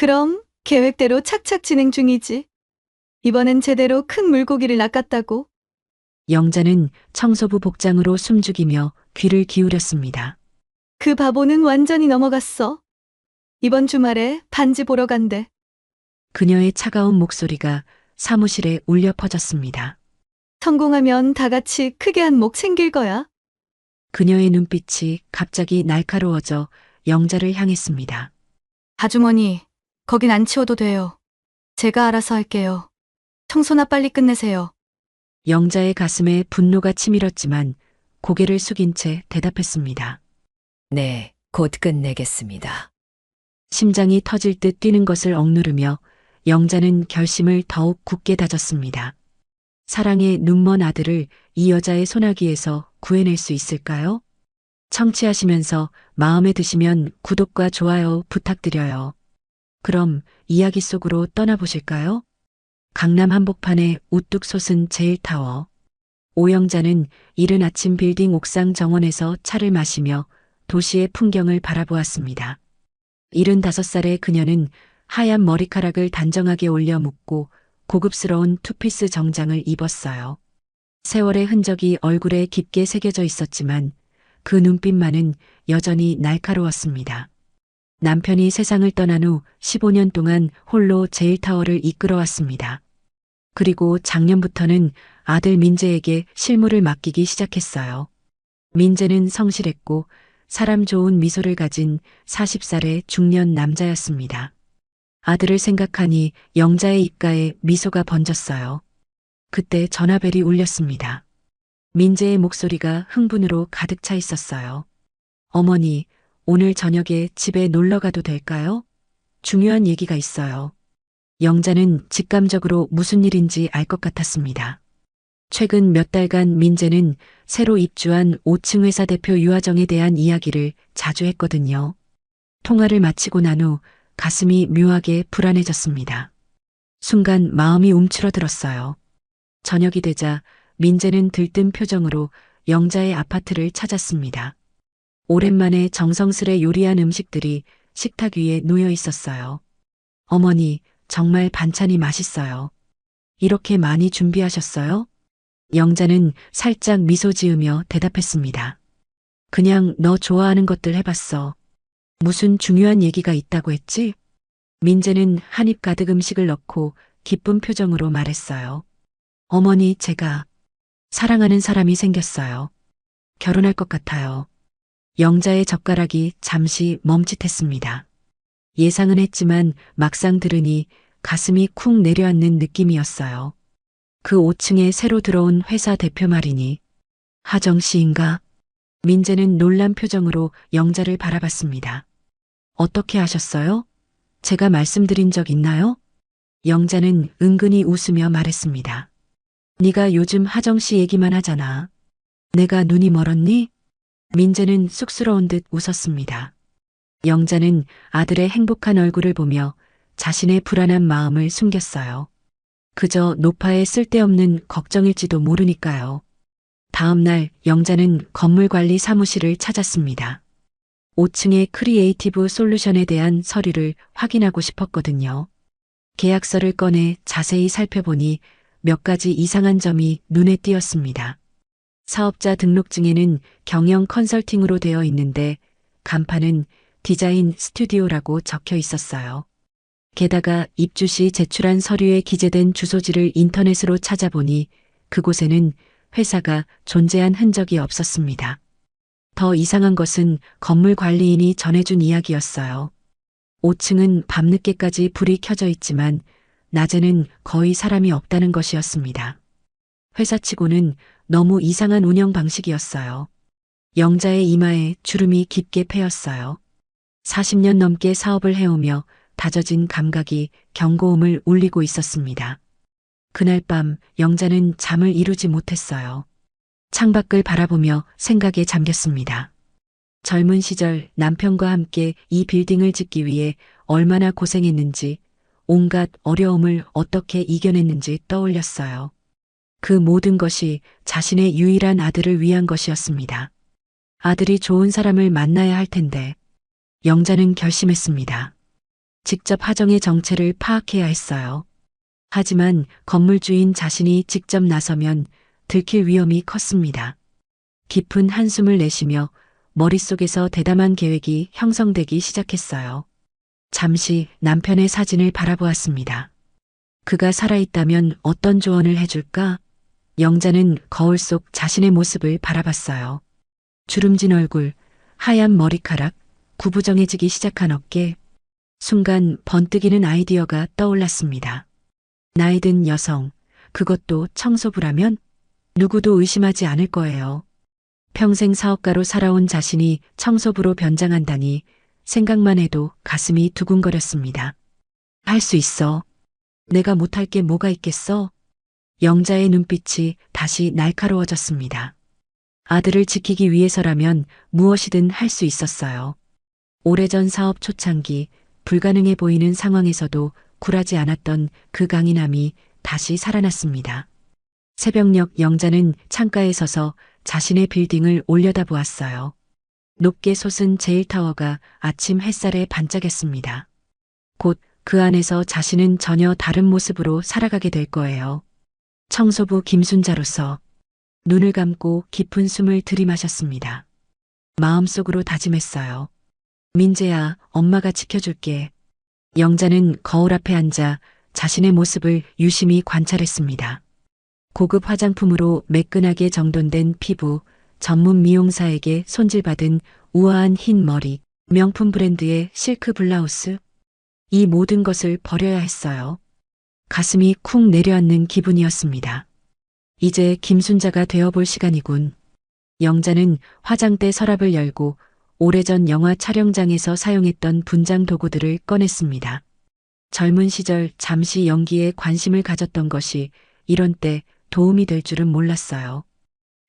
그럼 계획대로 착착 진행 중이지. 이번엔 제대로 큰 물고기를 낚았다고. 영자는 청소부 복장으로 숨죽이며 귀를 기울였습니다. 그 바보는 완전히 넘어갔어. 이번 주말에 반지 보러 간대. 그녀의 차가운 목소리가 사무실에 울려 퍼졌습니다. 성공하면 다 같이 크게 한 몫 생길 거야. 그녀의 눈빛이 갑자기 날카로워져 영자를 향했습니다. 아주머니, 거긴 안 치워도 돼요. 제가 알아서 할게요. 청소나 빨리 끝내세요. 영자의 가슴에 분노가 치밀었지만 고개를 숙인 채 대답했습니다. 네, 곧 끝내겠습니다. 심장이 터질 듯 뛰는 것을 억누르며 영자는 결심을 더욱 굳게 다졌습니다. 사랑의 눈먼 아들을 이 여자의 소나기에서 구해낼 수 있을까요? 청취하시면서 마음에 드시면 구독과 좋아요 부탁드려요. 그럼 이야기 속으로 떠나보실까요? 강남 한복판에 우뚝 솟은 제일타워. 오영자는 이른 아침 빌딩 옥상 정원에서 차를 마시며 도시의 풍경을 바라보았습니다. 75살의 그녀는 하얀 머리카락을 단정하게 올려 묶고 고급스러운 투피스 정장을 입었어요. 세월의 흔적이 얼굴에 깊게 새겨져 있었지만 그 눈빛만은 여전히 날카로웠습니다. 남편이 세상을 떠난 후 15년 동안 홀로 제일타워를 이끌어왔습니다. 그리고 작년부터는 아들 민재에게 실무를 맡기기 시작했어요. 민재는 성실했고 사람 좋은 미소를 가진 40살의 중년 남자였습니다. 아들을 생각하니 영자의 입가에 미소가 번졌어요. 그때 전화벨이 울렸습니다. 민재의 목소리가 흥분으로 가득 차 있었어요. 어머니, 오늘 저녁에 집에 놀러 가도 될까요? 중요한 얘기가 있어요. 영자는 직감적으로 무슨 일인지 알 것 같았습니다. 최근 몇 달간 민재는 새로 입주한 5층 회사 대표 유하정에 대한 이야기를 자주 했거든요. 통화를 마치고 난 후 가슴이 묘하게 불안해졌습니다. 순간 마음이 움츠러들었어요. 저녁이 되자 민재는 들뜬 표정으로 영자의 아파트를 찾았습니다. 오랜만에 정성스레 요리한 음식들이 식탁 위에 놓여 있었어요. 어머니, 정말 반찬이 맛있어요. 이렇게 많이 준비하셨어요? 영자는 살짝 미소 지으며 대답했습니다. 그냥 너 좋아하는 것들 해봤어. 무슨 중요한 얘기가 있다고 했지? 민재는 한 입 가득 음식을 넣고 기쁜 표정으로 말했어요. 어머니, 제가 사랑하는 사람이 생겼어요. 결혼할 것 같아요. 영자의 젓가락이 잠시 멈칫했습니다. 예상은 했지만 막상 들으니 가슴이 쿵 내려앉는 느낌이었어요. 그 5층에 새로 들어온 회사 대표 말이니 하정 씨인가? 민재는 놀란 표정으로 영자를 바라봤습니다. 어떻게 아셨어요? 제가 말씀드린 적 있나요? 영자는 은근히 웃으며 말했습니다. 네가 요즘 하정 씨 얘기만 하잖아. 내가 눈이 멀었니? 민재는 쑥스러운 듯 웃었습니다. 영자는 아들의 행복한 얼굴을 보며 자신의 불안한 마음을 숨겼어요. 그저 노파의 쓸데없는 걱정일지도 모르니까요. 다음 날 영자는 건물관리 사무실을 찾았습니다. 5층의 크리에이티브 솔루션에 대한 서류를 확인하고 싶었거든요. 계약서를 꺼내 자세히 살펴보니 몇 가지 이상한 점이 눈에 띄었습니다. 사업자 등록증에는 경영 컨설팅으로 되어 있는데 간판은 디자인 스튜디오라고 적혀 있었어요. 게다가 입주 시 제출한 서류에 기재된 주소지를 인터넷으로 찾아보니 그곳에는 회사가 존재한 흔적이 없었습니다. 더 이상한 것은 건물 관리인이 전해준 이야기였어요. 5층은 밤늦게까지 불이 켜져 있지만 낮에는 거의 사람이 없다는 것이었습니다. 회사치고는 너무 이상한 운영 방식이었어요. 영자의 이마에 주름이 깊게 패였어요. 40년 넘게 사업을 해오며 다져진 감각이 경고음을 울리고 있었습니다. 그날 밤 영자는 잠을 이루지 못했어요. 창밖을 바라보며 생각에 잠겼습니다. 젊은 시절 남편과 함께 이 빌딩을 짓기 위해 얼마나 고생했는지, 온갖 어려움을 어떻게 이겨냈는지 떠올렸어요. 그 모든 것이 자신의 유일한 아들을 위한 것이었습니다. 아들이 좋은 사람을 만나야 할 텐데, 영자는 결심했습니다. 직접 하정의 정체를 파악해야 했어요. 하지만 건물주인 자신이 직접 나서면 들킬 위험이 컸습니다. 깊은 한숨을 내쉬며 머릿속에서 대담한 계획이 형성되기 시작했어요. 잠시 남편의 사진을 바라보았습니다. 그가 살아있다면 어떤 조언을 해줄까? 영자는 거울 속 자신의 모습을 바라봤어요. 주름진 얼굴, 하얀 머리카락, 구부정해지기 시작한 어깨. 순간 번뜩이는 아이디어가 떠올랐습니다. 나이 든 여성, 그것도 청소부라면 누구도 의심하지 않을 거예요. 평생 사업가로 살아온 자신이 청소부로 변장한다니 생각만 해도 가슴이 두근거렸습니다. 할 수 있어. 내가 못할 게 뭐가 있겠어? 영자의 눈빛이 다시 날카로워졌습니다. 아들을 지키기 위해서라면 무엇이든 할 수 있었어요. 오래전 사업 초창기 불가능해 보이는 상황에서도 굴하지 않았던 그 강인함이 다시 살아났습니다. 새벽녘 영자는 창가에 서서 자신의 빌딩을 올려다보았어요. 높게 솟은 제일타워가 아침 햇살에 반짝였습니다. 곧 그 안에서 자신은 전혀 다른 모습으로 살아가게 될 거예요. 청소부 김순자로서 눈을 감고 깊은 숨을 들이마셨습니다. 마음속으로 다짐했어요. 민재야, 엄마가 지켜줄게. 영자는 거울 앞에 앉아 자신의 모습을 유심히 관찰했습니다. 고급 화장품으로 매끈하게 정돈된 피부, 전문 미용사에게 손질받은 우아한 흰 머리, 명품 브랜드의 실크 블라우스. 이 모든 것을 버려야 했어요. 가슴이 쿵 내려앉는 기분이었습니다. 이제 김순자가 되어볼 시간이군. 영자는 화장대 서랍을 열고 오래전 영화 촬영장에서 사용했던 분장 도구들을 꺼냈습니다. 젊은 시절 잠시 연기에 관심을 가졌던 것이 이런 때 도움이 될 줄은 몰랐어요.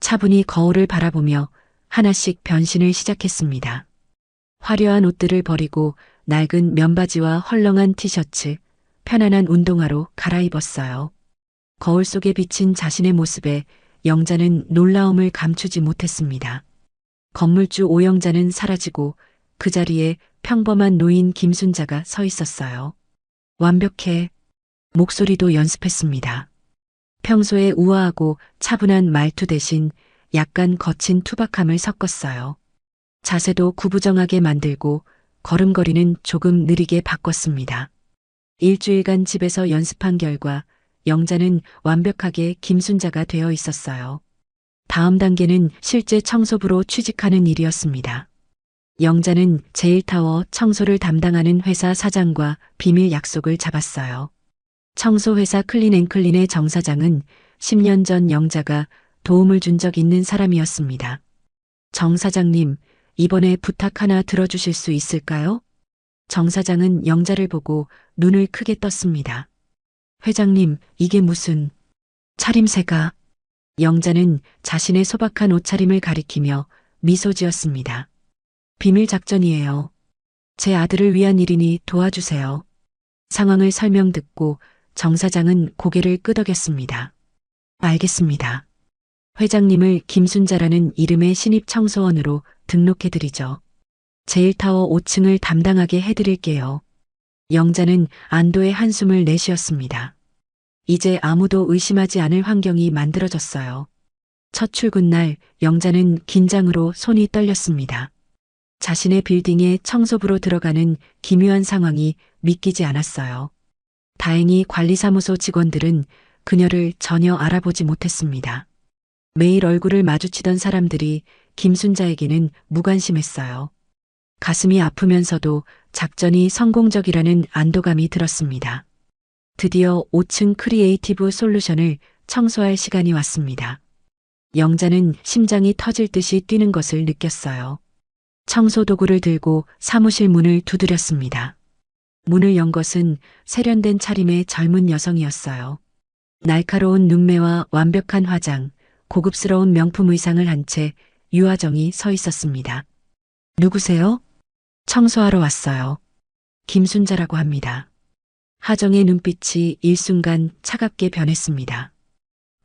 차분히 거울을 바라보며 하나씩 변신을 시작했습니다. 화려한 옷들을 버리고 낡은 면바지와 헐렁한 티셔츠, 편안한 운동화로 갈아입었어요. 거울 속에 비친 자신의 모습에 영자는 놀라움을 감추지 못했습니다. 건물주 오영자는 사라지고 그 자리에 평범한 노인 김순자가 서 있었어요. 완벽해. 목소리도 연습했습니다. 평소에 우아하고 차분한 말투 대신 약간 거친 투박함을 섞었어요. 자세도 구부정하게 만들고 걸음걸이는 조금 느리게 바꿨습니다. 일주일간 집에서 연습한 결과 영자는 완벽하게 김순자가 되어 있었어요. 다음 단계는 실제 청소부로 취직하는 일이었습니다. 영자는 제일타워 청소를 담당하는 회사 사장과 비밀 약속을 잡았어요. 청소회사 클린앤클린의 정 사장은 10년 전 영자가 도움을 준 적 있는 사람이었습니다. 정 사장님, 이번에 부탁 하나 들어주실 수 있을까요? 정 사장은 영자를 보고 눈을 크게 떴습니다. 회장님, 이게 무슨 차림새가? 영자는 자신의 소박한 옷차림을 가리키며 미소 지었습니다. 비밀 작전이에요. 제 아들을 위한 일이니 도와주세요. 상황을 설명 듣고 정 사장은 고개를 끄덕였습니다. 알겠습니다. 회장님을 김순자라는 이름의 신입 청소원으로 등록해드리죠. 제일타워 5층을 담당하게 해드릴게요. 영자는 안도의 한숨을 내쉬었습니다. 이제 아무도 의심하지 않을 환경이 만들어졌어요. 첫 출근 날 영자는 긴장으로 손이 떨렸습니다. 자신의 빌딩에 청소부로 들어가는 기묘한 상황이 믿기지 않았어요. 다행히 관리사무소 직원들은 그녀를 전혀 알아보지 못했습니다. 매일 얼굴을 마주치던 사람들이 김순자에게는 무관심했어요. 가슴이 아프면서도 작전이 성공적이라는 안도감이 들었습니다. 드디어 5층 크리에이티브 솔루션을 청소할 시간이 왔습니다. 영자는 심장이 터질 듯이 뛰는 것을 느꼈어요. 청소 도구를 들고 사무실 문을 두드렸습니다. 문을 연 것은 세련된 차림의 젊은 여성이었어요. 날카로운 눈매와 완벽한 화장, 고급스러운 명품 의상을 한 채 유아정이 서 있었습니다. 누구세요? 청소하러 왔어요. 김순자라고 합니다. 하정의 눈빛이 일순간 차갑게 변했습니다.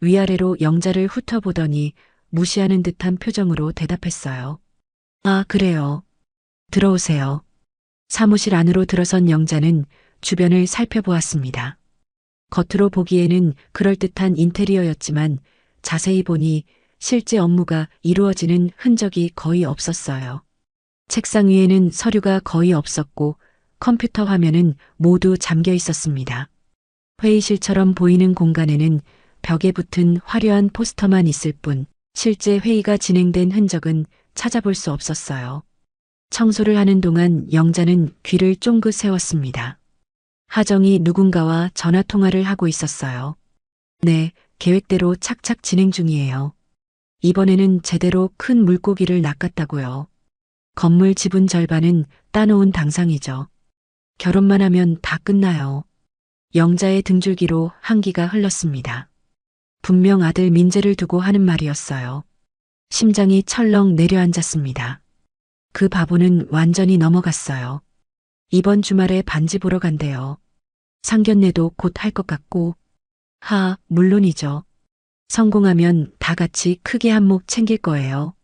위아래로 영자를 훑어보더니 무시하는 듯한 표정으로 대답했어요. 아, 그래요. 들어오세요. 사무실 안으로 들어선 영자는 주변을 살펴보았습니다. 겉으로 보기에는 그럴듯한 인테리어였지만 자세히 보니 실제 업무가 이루어지는 흔적이 거의 없었어요. 책상 위에는 서류가 거의 없었고 컴퓨터 화면은 모두 잠겨 있었습니다. 회의실처럼 보이는 공간에는 벽에 붙은 화려한 포스터만 있을 뿐 실제 회의가 진행된 흔적은 찾아볼 수 없었어요. 청소를 하는 동안 영자는 귀를 쫑긋 세웠습니다. 하정이 누군가와 전화 통화를 하고 있었어요. 네, 계획대로 착착 진행 중이에요. 이번에는 제대로 큰 물고기를 낚았다고요. 건물 지분 절반은 따놓은 당상이죠. 결혼만 하면 다 끝나요. 영자의 등줄기로 한기가 흘렀습니다. 분명 아들 민재를 두고 하는 말이었어요. 심장이 철렁 내려앉았습니다. 그 바보는 완전히 넘어갔어요. 이번 주말에 반지 보러 간대요. 상견례도 곧 할 것 같고. 물론이죠. 성공하면 다 같이 크게 한몫 챙길 거예요.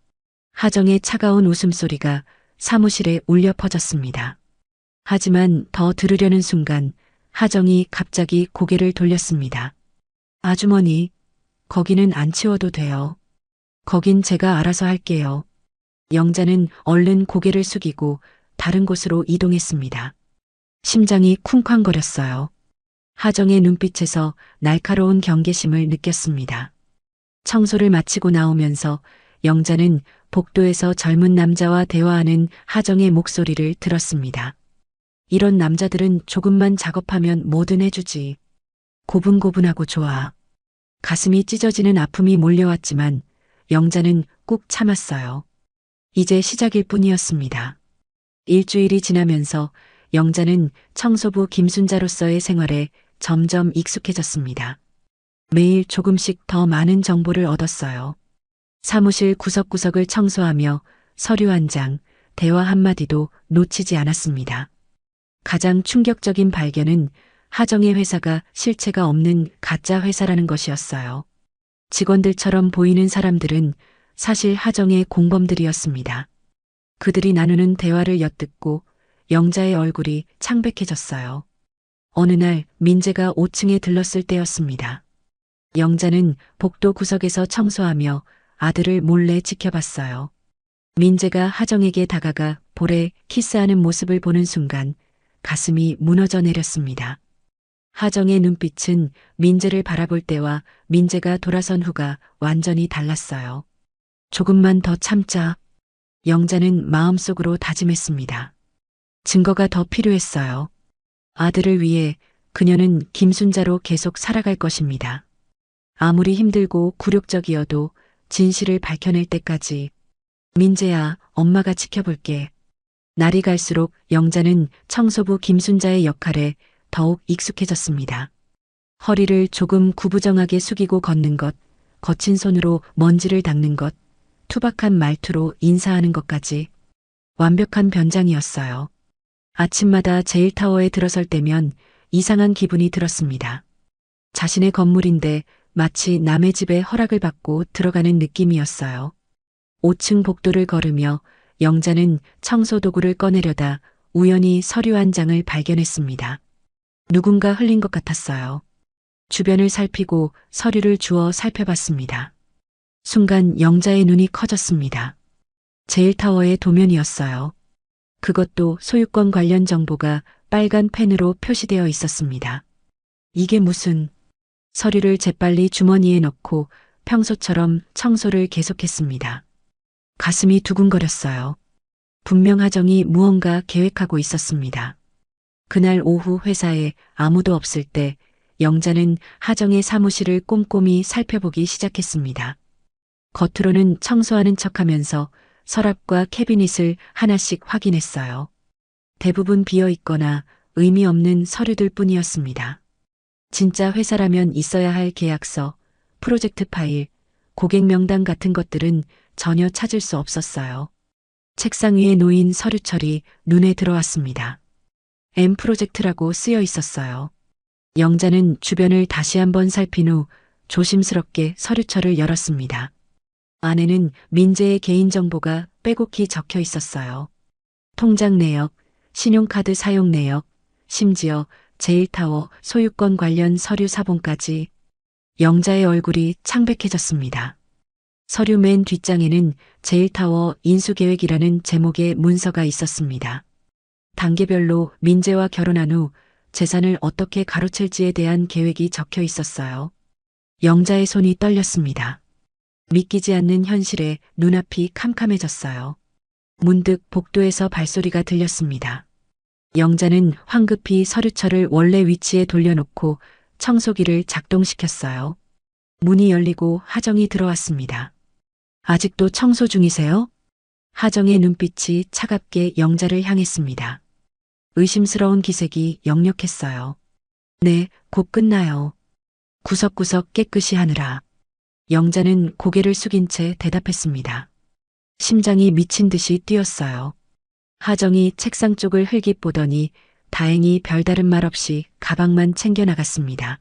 하정의 차가운 웃음소리가 사무실에 울려 퍼졌습니다. 하지만 더 들으려는 순간 하정이 갑자기 고개를 돌렸습니다. 아주머니, 거기는 안 치워도 돼요. 거긴 제가 알아서 할게요. 영자는 얼른 고개를 숙이고 다른 곳으로 이동했습니다. 심장이 쿵쾅거렸어요. 하정의 눈빛에서 날카로운 경계심을 느꼈습니다. 청소를 마치고 나오면서 영자는 복도에서 젊은 남자와 대화하는 하정의 목소리를 들었습니다. 이런 남자들은 조금만 작업하면 뭐든 해주지. 고분고분하고 좋아. 가슴이 찢어지는 아픔이 몰려왔지만 영자는 꾹 참았어요. 이제 시작일 뿐이었습니다. 일주일이 지나면서 영자는 청소부 김순자로서의 생활에 점점 익숙해졌습니다. 매일 조금씩 더 많은 정보를 얻었어요. 사무실 구석구석을 청소하며 서류 한 장, 대화 한마디도 놓치지 않았습니다. 가장 충격적인 발견은 하정의 회사가 실체가 없는 가짜 회사라는 것이었어요. 직원들처럼 보이는 사람들은 사실 하정의 공범들이었습니다. 그들이 나누는 대화를 엿듣고 영자의 얼굴이 창백해졌어요. 어느 날 민재가 5층에 들렀을 때였습니다. 영자는 복도 구석에서 청소하며 아들을 몰래 지켜봤어요. 민재가 하정에게 다가가 볼에 키스하는 모습을 보는 순간 가슴이 무너져 내렸습니다. 하정의 눈빛은 민재를 바라볼 때와 민재가 돌아선 후가 완전히 달랐어요. 조금만 더 참자. 영자는 마음속으로 다짐했습니다. 증거가 더 필요했어요. 아들을 위해 그녀는 김순자로 계속 살아갈 것입니다. 아무리 힘들고 굴욕적이어도 진실을 밝혀낼 때까지. 민재야, 엄마가 지켜볼게. 날이 갈수록 영자는 청소부 김순자의 역할에 더욱 익숙해졌습니다. 허리를 조금 구부정하게 숙이고 걷는 것, 거친 손으로 먼지를 닦는 것, 투박한 말투로 인사하는 것까지 완벽한 변장이었어요. 아침마다 제일타워에 들어설 때면 이상한 기분이 들었습니다. 자신의 건물인데 마치 남의 집에 허락을 받고 들어가는 느낌이었어요. 5층 복도를 걸으며 영자는 청소 도구를 꺼내려다 우연히 서류 한 장을 발견했습니다. 누군가 흘린 것 같았어요. 주변을 살피고 서류를 주워 살펴봤습니다. 순간 영자의 눈이 커졌습니다. 제일타워의 도면이었어요. 그것도 소유권 관련 정보가 빨간 펜으로 표시되어 있었습니다. 이게 무슨... 서류를 재빨리 주머니에 넣고 평소처럼 청소를 계속했습니다. 가슴이 두근거렸어요. 분명 하정이 무언가 계획하고 있었습니다. 그날 오후 회사에 아무도 없을 때 영자는 하정의 사무실을 꼼꼼히 살펴보기 시작했습니다. 겉으로는 청소하는 척하면서 서랍과 캐비닛을 하나씩 확인했어요. 대부분 비어 있거나 의미 없는 서류들 뿐이었습니다. 진짜 회사라면 있어야 할 계약서, 프로젝트 파일, 고객 명단 같은 것들은 전혀 찾을 수 없었어요. 책상 위에 놓인 서류철이 눈에 들어왔습니다. M 프로젝트라고 쓰여 있었어요. 영자는 주변을 다시 한번 살핀 후 조심스럽게 서류철을 열었습니다. 안에는 민재의 개인정보가 빼곡히 적혀 있었어요. 통장 내역, 신용카드 사용 내역, 심지어 제일타워 소유권 관련 서류 사본까지. 영자의 얼굴이 창백해졌습니다. 서류 맨 뒷장에는 제일타워 인수계획이라는 제목의 문서가 있었습니다. 단계별로 민재와 결혼한 후 재산을 어떻게 가로챌지에 대한 계획이 적혀 있었어요. 영자의 손이 떨렸습니다. 믿기지 않는 현실에 눈앞이 캄캄해졌어요. 문득 복도에서 발소리가 들렸습니다. 영자는 황급히 서류철을 원래 위치에 돌려놓고 청소기를 작동시켰어요. 문이 열리고 하정이 들어왔습니다. 아직도 청소 중이세요? 하정의 눈빛이 차갑게 영자를 향했습니다. 의심스러운 기색이 역력했어요. 네, 곧 끝나요. 구석구석 깨끗이 하느라. 영자는 고개를 숙인 채 대답했습니다. 심장이 미친 듯이 뛰었어요. 하정이 책상 쪽을 흘깃 보더니 다행히 별다른 말 없이 가방만 챙겨 나갔습니다.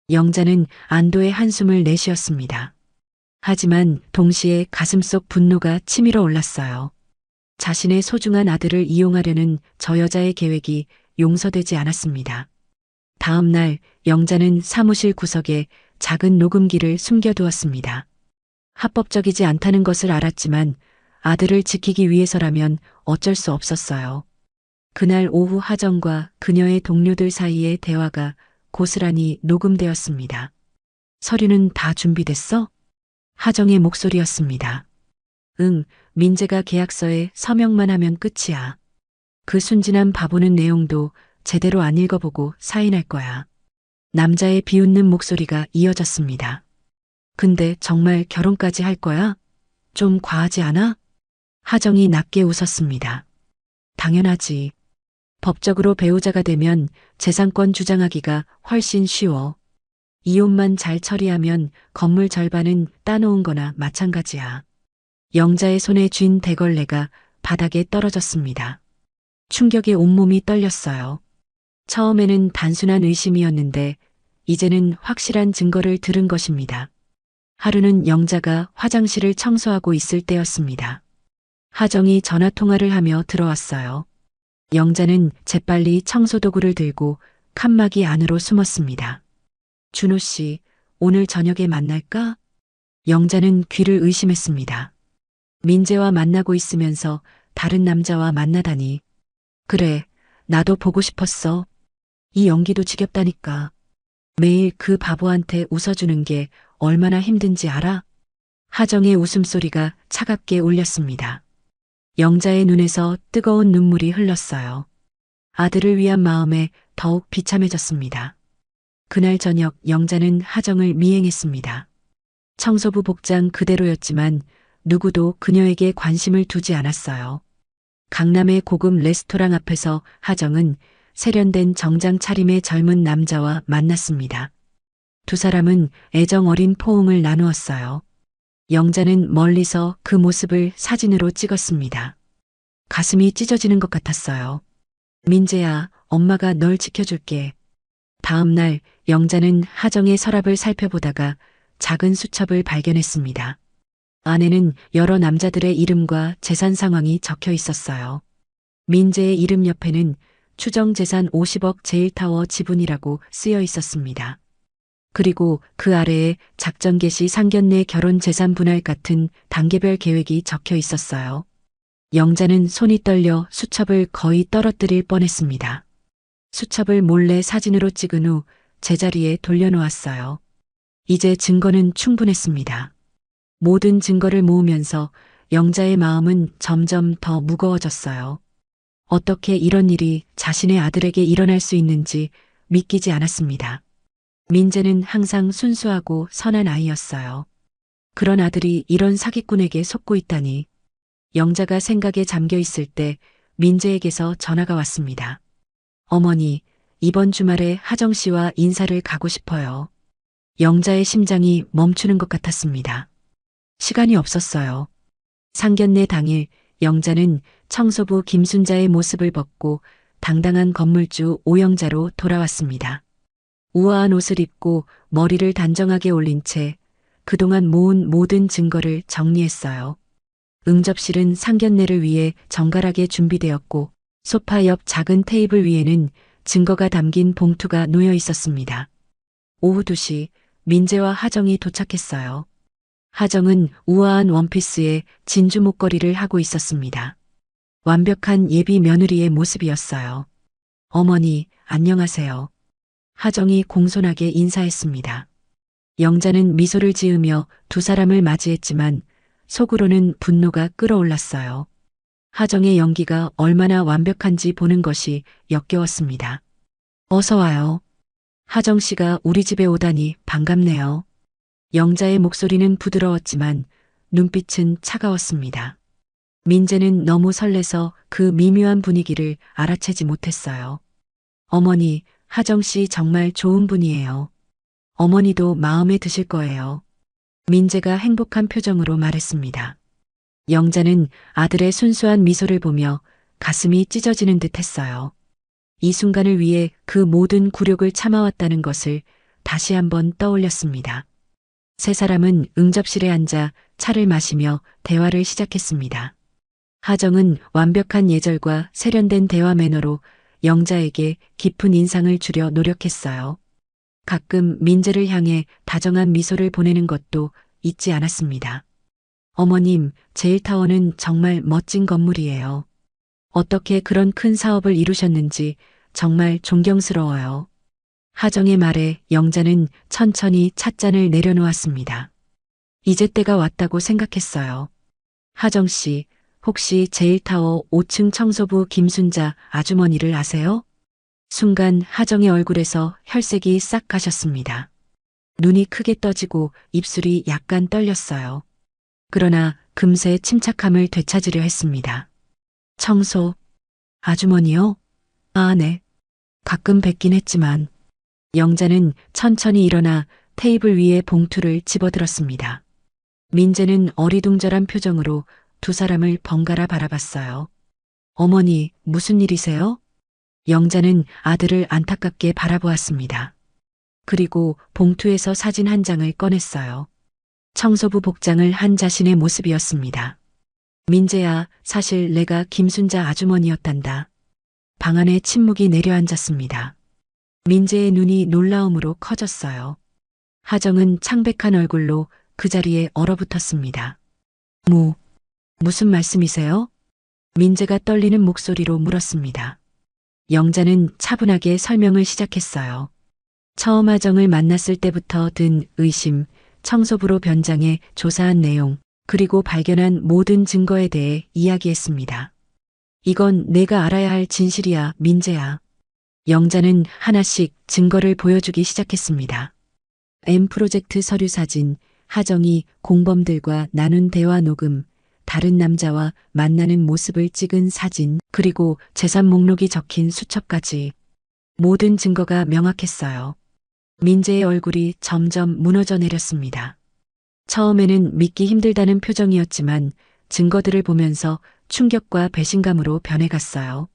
영자는 안도의 한숨을 내쉬었습니다. 하지만 동시에 가슴속 분노가 치밀어 올랐어요. 자신의 소중한 아들을 이용하려는 저 여자의 계획이 용서되지 않았습니다. 다음 날 영자는 사무실 구석에 작은 녹음기를 숨겨두었습니다. 합법적이지 않다는 것을 알았지만 아들을 지키기 위해서라면 어쩔 수 없었어요. 그날 오후 하정과 그녀의 동료들 사이의 대화가 고스란히 녹음되었습니다. 서류는 다 준비됐어? 하정의 목소리였습니다. 응, 민재가 계약서에 서명만 하면 끝이야. 그 순진한 바보는 내용도 제대로 안 읽어보고 사인할 거야. 남자의 비웃는 목소리가 이어졌습니다. 근데 정말 결혼까지 할 거야? 좀 과하지 않아? 하정이 낮게 웃었습니다. 당연하지. 법적으로 배우자가 되면 재산권 주장하기가 훨씬 쉬워. 이혼만 잘 처리하면 건물 절반은 따놓은 거나 마찬가지야. 영자의 손에 쥔 대걸레가 바닥에 떨어졌습니다. 충격에 온몸이 떨렸어요. 처음에는 단순한 의심이었는데 이제는 확실한 증거를 들은 것입니다. 하루는 영자가 화장실을 청소하고 있을 때였습니다. 하정이 전화통화를 하며 들어왔어요. 영자는 재빨리 청소도구를 들고 칸막이 안으로 숨었습니다. 준호 씨, 오늘 저녁에 만날까? 영자는 귀를 의심했습니다. 민재와 만나고 있으면서 다른 남자와 만나다니. 그래, 나도 보고 싶었어. 이 연기도 지겹다니까. 매일 그 바보한테 웃어주는 게 얼마나 힘든지 알아? 하정의 웃음소리가 차갑게 울렸습니다. 영자의 눈에서 뜨거운 눈물이 흘렀어요. 아들을 위한 마음에 더욱 비참해졌습니다. 그날 저녁 영자는 하정을 미행했습니다. 청소부 복장 그대로였지만 누구도 그녀에게 관심을 두지 않았어요. 강남의 고급 레스토랑 앞에서 하정은 세련된 정장 차림의 젊은 남자와 만났습니다. 두 사람은 애정 어린 포옹을 나누었어요. 영자는 멀리서 그 모습을 사진으로 찍었습니다. 가슴이 찢어지는 것 같았어요. 민재야, 엄마가 널 지켜줄게. 다음 날 영자는 하정의 서랍을 살펴보다가 작은 수첩을 발견했습니다. 안에는 여러 남자들의 이름과 재산 상황이 적혀 있었어요. 민재의 이름 옆에는 추정 재산 50억 제일타워 지분이라고 쓰여 있었습니다. 그리고 그 아래에 작전 개시 상견례 결혼 재산 분할 같은 단계별 계획이 적혀 있었어요. 영자는 손이 떨려 수첩을 거의 떨어뜨릴 뻔했습니다. 수첩을 몰래 사진으로 찍은 후 제자리에 돌려놓았어요. 이제 증거는 충분했습니다. 모든 증거를 모으면서 영자의 마음은 점점 더 무거워졌어요. 어떻게 이런 일이 자신의 아들에게 일어날 수 있는지 믿기지 않았습니다. 민재는 항상 순수하고 선한 아이였어요. 그런 아들이 이런 사기꾼에게 속고 있다니. 영자가 생각에 잠겨 있을 때 민재에게서 전화가 왔습니다. 어머니, 이번 주말에 하정 씨와 인사를 가고 싶어요. 영자의 심장이 멈추는 것 같았습니다. 시간이 없었어요. 상견례 당일 영자는 청소부 김순자의 모습을 벗고 당당한 건물주 오영자로 돌아왔습니다. 우아한 옷을 입고 머리를 단정하게 올린 채 그동안 모은 모든 증거를 정리했어요. 응접실은 상견례를 위해 정갈하게 준비되었고 소파 옆 작은 테이블 위에는 증거가 담긴 봉투가 놓여 있었습니다. 오후 2시 민재와 하정이 도착했어요. 하정은 우아한 원피스에 진주 목걸이를 하고 있었습니다. 완벽한 예비 며느리의 모습이었어요. 어머니, 안녕하세요. 하정이 공손하게 인사했습니다. 영자는 미소를 지으며 두 사람을 맞이했지만 속으로는 분노가 끓어올랐어요. 하정의 연기가 얼마나 완벽한지 보는 것이 역겨웠습니다. 어서 와요. 하정 씨가 우리 집에 오다니 반갑네요. 영자의 목소리는 부드러웠지만 눈빛은 차가웠습니다. 민재는 너무 설레서 그 미묘한 분위기를 알아채지 못했어요. 어머니, 하정 씨 정말 좋은 분이에요. 어머니도 마음에 드실 거예요. 민재가 행복한 표정으로 말했습니다. 영자는 아들의 순수한 미소를 보며 가슴이 찢어지는 듯 했어요. 이 순간을 위해 그 모든 굴욕을 참아왔다는 것을 다시 한번 떠올렸습니다. 세 사람은 응접실에 앉아 차를 마시며 대화를 시작했습니다. 하정은 완벽한 예절과 세련된 대화 매너로 영자에게 깊은 인상을 주려 노력했어요. 가끔 민재를 향해 다정한 미소를 보내는 것도 잊지 않았습니다. 어머님, 제일타워는 정말 멋진 건물이에요. 어떻게 그런 큰 사업을 이루셨는지 정말 존경스러워요. 하정의 말에 영자는 천천히 찻잔을 내려놓았습니다. 이제 때가 왔다고 생각했어요. 하정 씨, 혹시 제일타워 5층 청소부 김순자 아주머니를 아세요? 순간 하정의 얼굴에서 혈색이 싹 가셨습니다. 눈이 크게 떠지고 입술이 약간 떨렸어요. 그러나 금세 침착함을 되찾으려 했습니다. 청소, 아주머니요? 아, 네. 가끔 뵙긴 했지만. 영자는 천천히 일어나 테이블 위에 봉투를 집어들었습니다. 민재는 어리둥절한 표정으로 두 사람을 번갈아 바라봤어요. 어머니, 무슨 일이세요? 영자는 아들을 안타깝게 바라보았습니다. 그리고 봉투에서 사진 한 장을 꺼냈어요. 청소부 복장을 한 자신의 모습이었습니다. 민재야, 사실 내가 김순자 아주머니였단다. 방 안에 침묵이 내려앉았습니다. 민재의 눈이 놀라움으로 커졌어요. 하정은 창백한 얼굴로 그 자리에 얼어붙었습니다. 무슨 말씀이세요? 민재가 떨리는 목소리로 물었습니다. 영자는 차분하게 설명을 시작했어요. 처음 하정을 만났을 때부터 든 의심, 청소부로 변장해 조사한 내용, 그리고 발견한 모든 증거에 대해 이야기했습니다. 이건 내가 알아야 할 진실이야, 민재야. 영자는 하나씩 증거를 보여주기 시작했습니다. M프로젝트 서류 사진, 하정이 공범들과 나눈 대화 녹음, 다른 남자와 만나는 모습을 찍은 사진, 그리고 재산 목록이 적힌 수첩까지. 모든 증거가 명확했어요. 민재의 얼굴이 점점 무너져 내렸습니다. 처음에는 믿기 힘들다는 표정이었지만 증거들을 보면서 충격과 배신감으로 변해갔어요.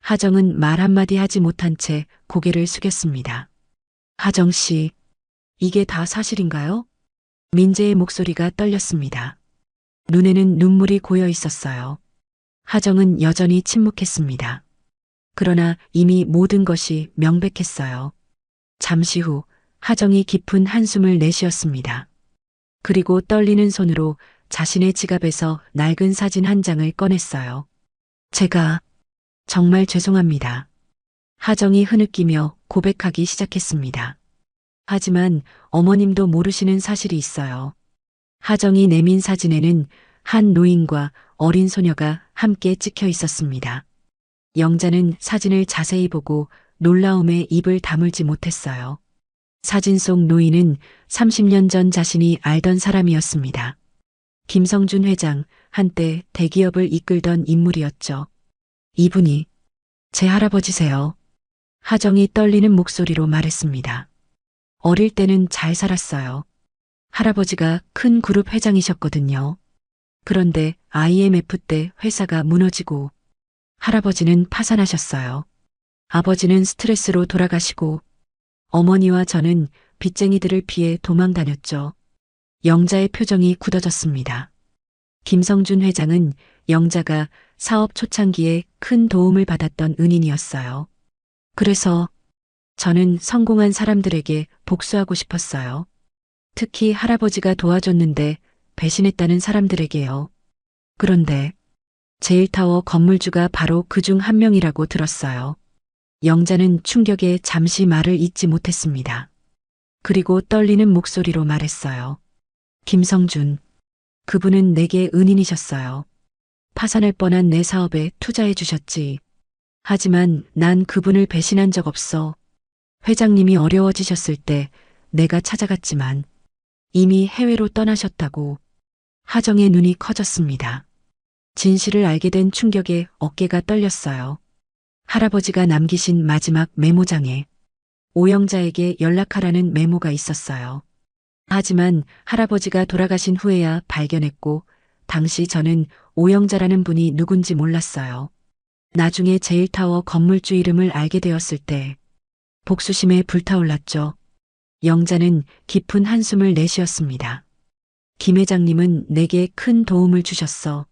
하정은 말 한마디 하지 못한 채 고개를 숙였습니다. 하정 씨, 이게 다 사실인가요? 민재의 목소리가 떨렸습니다. 눈에는 눈물이 고여 있었어요. 하정은 여전히 침묵했습니다. 그러나 이미 모든 것이 명백했어요. 잠시 후 하정이 깊은 한숨을 내쉬었습니다. 그리고 떨리는 손으로 자신의 지갑에서 낡은 사진 한 장을 꺼냈어요. 제가 정말 죄송합니다. 하정이 흐느끼며 고백하기 시작했습니다. 하지만 어머님도 모르시는 사실이 있어요. 하정이 내민 사진에는 한 노인과 어린 소녀가 함께 찍혀 있었습니다. 영자는 사진을 자세히 보고 놀라움에 입을 다물지 못했어요. 사진 속 노인은 30년 전 자신이 알던 사람이었습니다. 김성준 회장, 한때 대기업을 이끌던 인물이었죠. 이분이 제 할아버지세요. 하정이 떨리는 목소리로 말했습니다. 어릴 때는 잘 살았어요. 할아버지가 큰 그룹 회장이셨거든요. 그런데 IMF 때 회사가 무너지고 할아버지는 파산하셨어요. 아버지는 스트레스로 돌아가시고 어머니와 저는 빚쟁이들을 피해 도망 다녔죠. 영자의 표정이 굳어졌습니다. 김성준 회장은 영자가 사업 초창기에 큰 도움을 받았던 은인이었어요. 그래서 저는 성공한 사람들에게 복수하고 싶었어요. 특히 할아버지가 도와줬는데 배신했다는 사람들에게요. 그런데 제일타워 건물주가 바로 그중 한 명이라고 들었어요. 영자는 충격에 잠시 말을 잇지 못했습니다. 그리고 떨리는 목소리로 말했어요. 김성준, 그분은 내게 은인이셨어요. 파산할 뻔한 내 사업에 투자해 주셨지. 하지만 난 그분을 배신한 적 없어. 회장님이 어려워지셨을 때 내가 찾아갔지만 이미 해외로 떠나셨다고. 하정의 눈이 커졌습니다. 진실을 알게 된 충격에 어깨가 떨렸어요. 할아버지가 남기신 마지막 메모장에 오영자에게 연락하라는 메모가 있었어요. 하지만 할아버지가 돌아가신 후에야 발견했고, 당시 저는 오영자라는 분이 누군지 몰랐어요. 나중에 제일타워 건물주 이름을 알게 되었을 때 복수심에 불타올랐죠. 영자는 깊은 한숨을 내쉬었습니다. 김 회장님은 내게 큰 도움을 주셨어.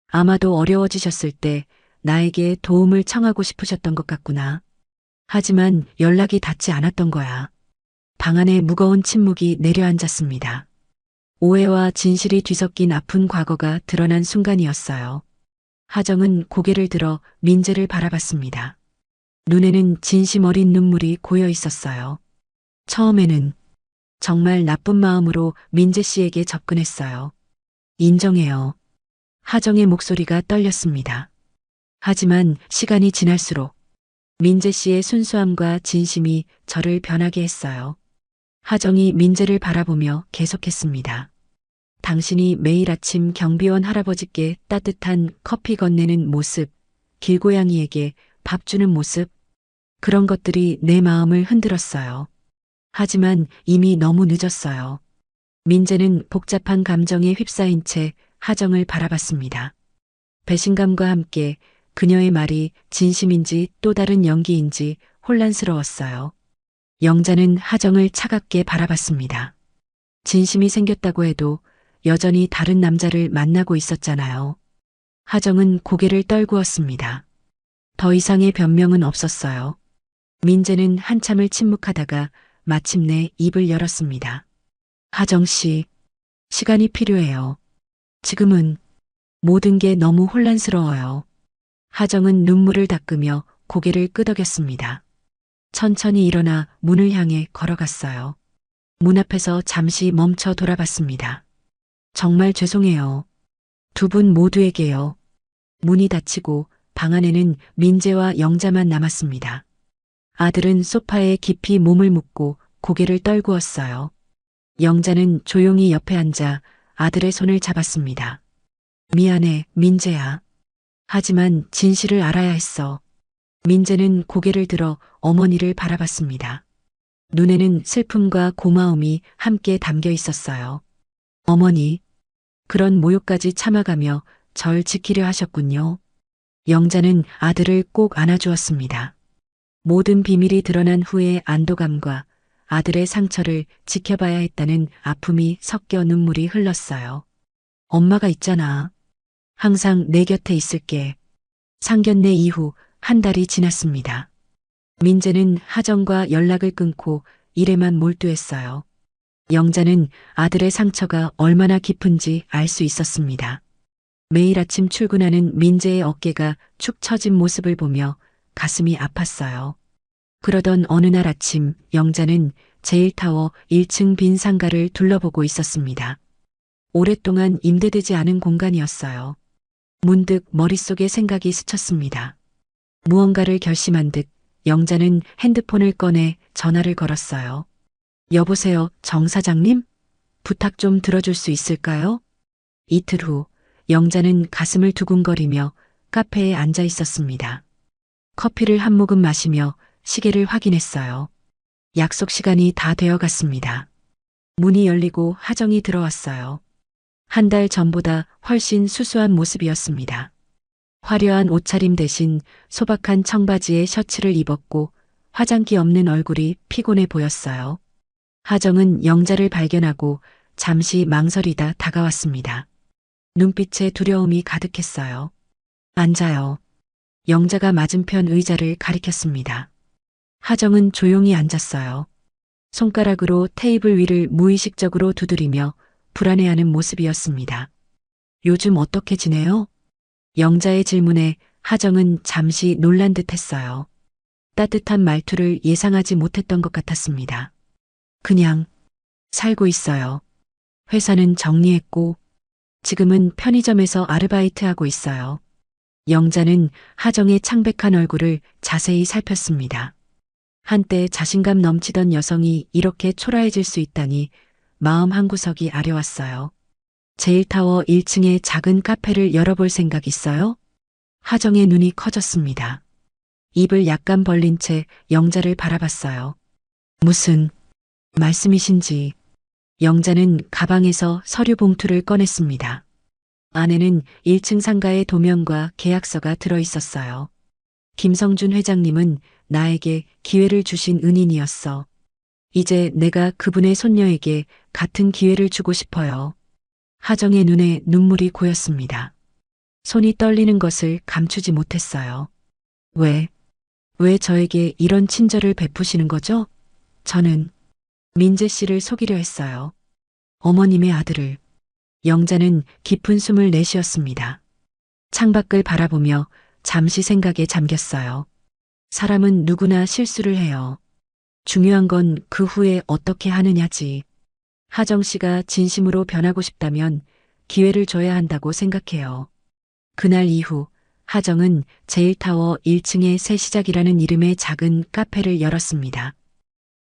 아마도 어려워지셨을 때 나에게 도움을 청하고 싶으셨던 것 같구나. 하지만 연락이 닿지 않았던 거야. 방 안에 무거운 침묵이 내려앉았습니다. 오해와 진실이 뒤섞인 아픈 과거가 드러난 순간이었어요. 하정은 고개를 들어 민재를 바라봤습니다. 눈에는 진심 어린 눈물이 고여 있었어요. 처음에는 정말 나쁜 마음으로 민재 씨에게 접근했어요. 인정해요. 하정의 목소리가 떨렸습니다. 하지만 시간이 지날수록 민재 씨의 순수함과 진심이 저를 변하게 했어요. 하정이 민재를 바라보며 계속했습니다. 당신이 매일 아침 경비원 할아버지께 따뜻한 커피 건네는 모습, 길고양이에게 밥 주는 모습, 그런 것들이 내 마음을 흔들었어요. 하지만 이미 너무 늦었어요. 민재는 복잡한 감정에 휩싸인 채 하정을 바라봤습니다. 배신감과 함께 그녀의 말이 진심인지 또 다른 연기인지 혼란스러웠어요. 영자는 하정을 차갑게 바라봤습니다. 진심이 생겼다고 해도 여전히 다른 남자를 만나고 있었잖아요. 하정은 고개를 떨구었습니다. 더 이상의 변명은 없었어요. 민재는 한참을 침묵하다가 마침내 입을 열었습니다. 하정 씨, 시간이 필요해요. 지금은 모든 게 너무 혼란스러워요. 하정은 눈물을 닦으며 고개를 끄덕였습니다. 천천히 일어나 문을 향해 걸어갔어요. 문 앞에서 잠시 멈춰 돌아봤습니다. 정말 죄송해요. 두 분 모두에게요. 문이 닫히고 방 안에는 민재와 영자만 남았습니다. 아들은 소파에 깊이 몸을 묻고 고개를 떨구었어요. 영자는 조용히 옆에 앉아 아들의 손을 잡았습니다. 미안해, 민재야. 하지만 진실을 알아야 했어. 민재는 고개를 들어 어머니를 바라봤습니다. 눈에는 슬픔과 고마움이 함께 담겨 있었어요. 어머니, 그런 모욕까지 참아가며 절 지키려 하셨군요. 영자는 아들을 꼭 안아주었습니다. 모든 비밀이 드러난 후의 안도감과 아들의 상처를 지켜봐야 했다는 아픔이 섞여 눈물이 흘렀어요. 엄마가 있잖아. 항상 내 곁에 있을게. 상견례 이후 한 달이 지났습니다. 민재는 하정과 연락을 끊고 일에만 몰두했어요. 영자는 아들의 상처가 얼마나 깊은지 알 수 있었습니다. 매일 아침 출근하는 민재의 어깨가 축 처진 모습을 보며 가슴이 아팠어요. 그러던 어느 날 아침 영자는 제일타워 1층 빈 상가를 둘러보고 있었습니다. 오랫동안 임대되지 않은 공간이었어요. 문득 머릿속에 생각이 스쳤습니다. 무언가를 결심한 듯 영자는 핸드폰을 꺼내 전화를 걸었어요. 여보세요, 정 사장님? 부탁 좀 들어줄 수 있을까요? 이틀 후 영자는 가슴을 두근거리며 카페에 앉아 있었습니다. 커피를 한 모금 마시며 시계를 확인했어요. 약속 시간이 다 되어 갔습니다. 문이 열리고 하정이 들어왔어요. 한 달 전보다 훨씬 수수한 모습이었습니다. 화려한 옷차림 대신 소박한 청바지에 셔츠를 입었고 화장기 없는 얼굴이 피곤해 보였어요. 하정은 영자를 발견하고 잠시 망설이다 다가왔습니다. 눈빛에 두려움이 가득했어요. 앉아요. 영자가 맞은편 의자를 가리켰습니다. 하정은 조용히 앉았어요. 손가락으로 테이블 위를 무의식적으로 두드리며 불안해하는 모습이었습니다. 요즘 어떻게 지내요? 영자의 질문에 하정은 잠시 놀란 듯 했어요. 따뜻한 말투를 예상하지 못했던 것 같았습니다. 그냥 살고 있어요. 회사는 정리했고 지금은 편의점에서 아르바이트하고 있어요. 영자는 하정의 창백한 얼굴을 자세히 살폈습니다. 한때 자신감 넘치던 여성이 이렇게 초라해질 수 있다니 마음 한구석이 아려왔어요. 제일타워 1층의 작은 카페를 열어볼 생각 있어요? 하정의 눈이 커졌습니다. 입을 약간 벌린 채 영자를 바라봤어요. 무슨 말씀이신지. 영자는 가방에서 서류 봉투를 꺼냈습니다. 안에는 1층 상가의 도면과 계약서가 들어 있었어요. 김성준 회장님은 나에게 기회를 주신 은인이었어. 이제 내가 그분의 손녀에게 같은 기회를 주고 싶어요. 하정의 눈에 눈물이 고였습니다. 손이 떨리는 것을 감추지 못했어요. 왜 저에게 이런 친절을 베푸시는 거죠? 저는 민재 씨를 속이려 했어요. 어머님의 아들을. 영자는 깊은 숨을 내쉬었습니다. 창밖을 바라보며 잠시 생각에 잠겼어요. 사람은 누구나 실수를 해요. 중요한 건 그 후에 어떻게 하느냐지. 하정 씨가 진심으로 변하고 싶다면 기회를 줘야 한다고 생각해요. 그날 이후 하정은 제일타워 1층의 새 시작이라는 이름의 작은 카페를 열었습니다.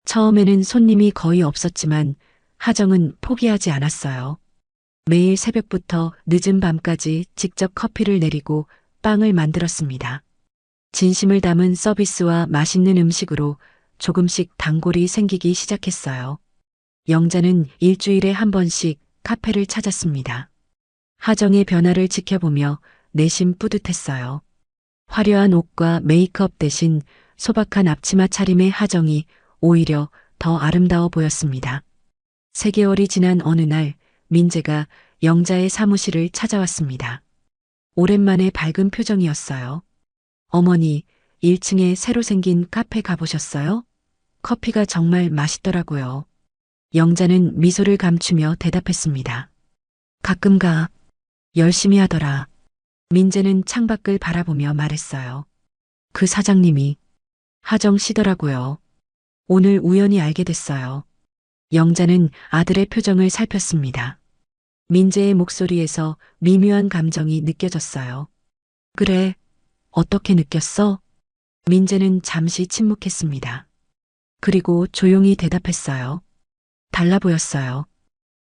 처음에는 손님이 거의 없었지만 하정은 포기하지 않았어요. 매일 새벽부터 늦은 밤까지 직접 커피를 내리고 빵을 만들었습니다. 진심을 담은 서비스와 맛있는 음식으로 조금씩 단골이 생기기 시작했어요. 영자는 일주일에 한 번씩 카페를 찾았습니다. 하정의 변화를 지켜보며 내심 뿌듯했어요. 화려한 옷과 메이크업 대신 소박한 앞치마 차림의 하정이 오히려 더 아름다워 보였습니다. 3개월이 지난 어느 날 민재가 영자의 사무실을 찾아왔습니다. 오랜만에 밝은 표정이었어요. 어머니, 1층에 새로 생긴 카페 가보셨어요? 커피가 정말 맛있더라고요. 영자는 미소를 감추며 대답했습니다. 가끔 가. 열심히 하더라. 민재는 창밖을 바라보며 말했어요. 그 사장님이 하정 씨더라고요. 오늘 우연히 알게 됐어요. 영자는 아들의 표정을 살폈습니다. 민재의 목소리에서 미묘한 감정이 느껴졌어요. 그래, 어떻게 느꼈어? 민재는 잠시 침묵했습니다. 그리고 조용히 대답했어요. 달라 보였어요.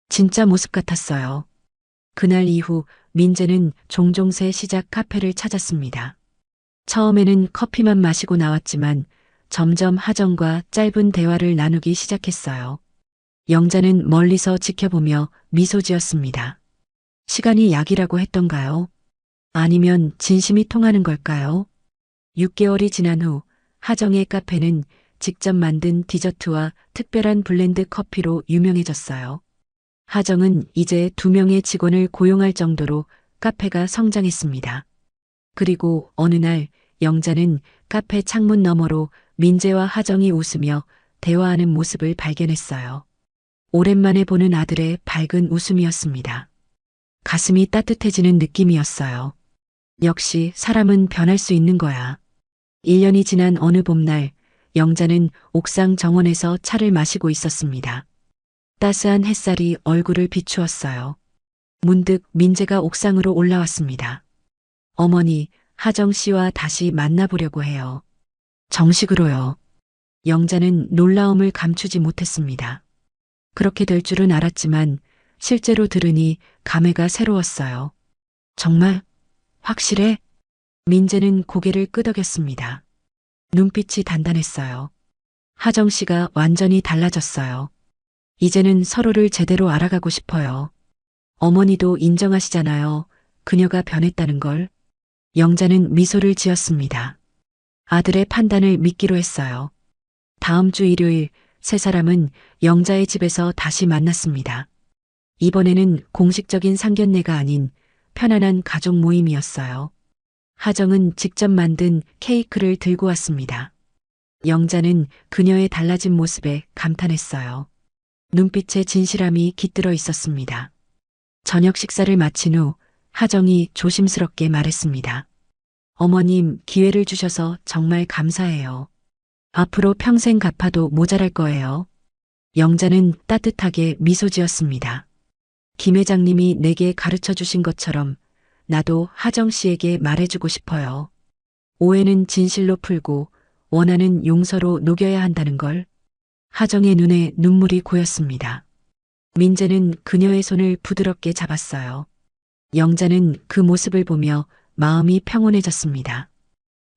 진짜 모습 같았어요. 그날 이후 민재는 종종 새 시작 카페를 찾았습니다. 처음에는 커피만 마시고 나왔지만 점점 하정과 짧은 대화를 나누기 시작했어요. 영자는 멀리서 지켜보며 미소 지었습니다. 시간이 약이라고 했던가요? 아니면 진심이 통하는 걸까요? 6개월이 지난 후 하정의 카페는 직접 만든 디저트와 특별한 블렌드 커피로 유명해졌어요. 하정은 이제 2명의 직원을 고용할 정도로 카페가 성장했습니다. 그리고 어느 날 영자는 카페 창문 너머로 민재와 하정이 웃으며 대화하는 모습을 발견했어요. 오랜만에 보는 아들의 밝은 웃음이었습니다. 가슴이 따뜻해지는 느낌이었어요. 역시 사람은 변할 수 있는 거야. 1년이 지난 어느 봄날 영자는 옥상 정원에서 차를 마시고 있었습니다. 따스한 햇살이 얼굴을 비추었어요. 문득 민재가 옥상으로 올라왔습니다. 어머니, 하정 씨와 다시 만나보려고 해요. 정식으로요. 영자는 놀라움을 감추지 못했습니다. 그렇게 될 줄은 알았지만 실제로 들으니 감회가 새로웠어요. 정말? 확실해? 민재는 고개를 끄덕였습니다. 눈빛이 단단했어요. 하정 씨가 완전히 달라졌어요. 이제는 서로를 제대로 알아가고 싶어요. 어머니도 인정하시잖아요. 그녀가 변했다는 걸. 영자는 미소를 지었습니다. 아들의 판단을 믿기로 했어요. 다음 주 일요일 세 사람은 영자의 집에서 다시 만났습니다. 이번에는 공식적인 상견례가 아닌 편안한 가족 모임이었어요. 하정은 직접 만든 케이크를 들고 왔습니다. 영자는 그녀의 달라진 모습에 감탄했어요. 눈빛에 진실함이 깃들어 있었습니다. 저녁 식사를 마친 후 하정이 조심스럽게 말했습니다. 어머님, 기회를 주셔서 정말 감사해요. 앞으로 평생 갚아도 모자랄 거예요. 영자는 따뜻하게 미소 지었습니다. 김 회장님이 내게 가르쳐 주신 것처럼 나도 하정 씨에게 말해주고 싶어요. 오해는 진실로 풀고 원한은 용서로 녹여야 한다는 걸. 하정의 눈에 눈물이 고였습니다. 민재는 그녀의 손을 부드럽게 잡았어요. 영자는 그 모습을 보며 마음이 평온해졌습니다.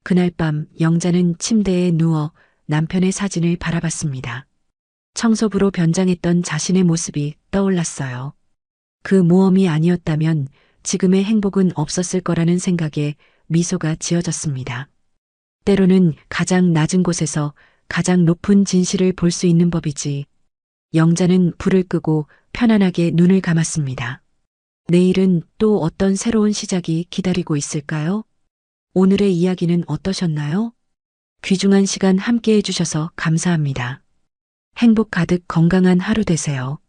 그날 밤 영자는 침대에 누워 남편의 사진을 바라봤습니다. 청소부로 변장했던 자신의 모습이 떠올랐어요. 그 모험이 아니었다면 지금의 행복은 없었을 거라는 생각에 미소가 지어졌습니다. 때로는 가장 낮은 곳에서 가장 높은 진실을 볼 수 있는 법이지. 영자는 불을 끄고 편안하게 눈을 감았습니다. 내일은 또 어떤 새로운 시작이 기다리고 있을까요? 오늘의 이야기는 어떠셨나요? 귀중한 시간 함께 해주셔서 감사합니다. 행복 가득 건강한 하루 되세요.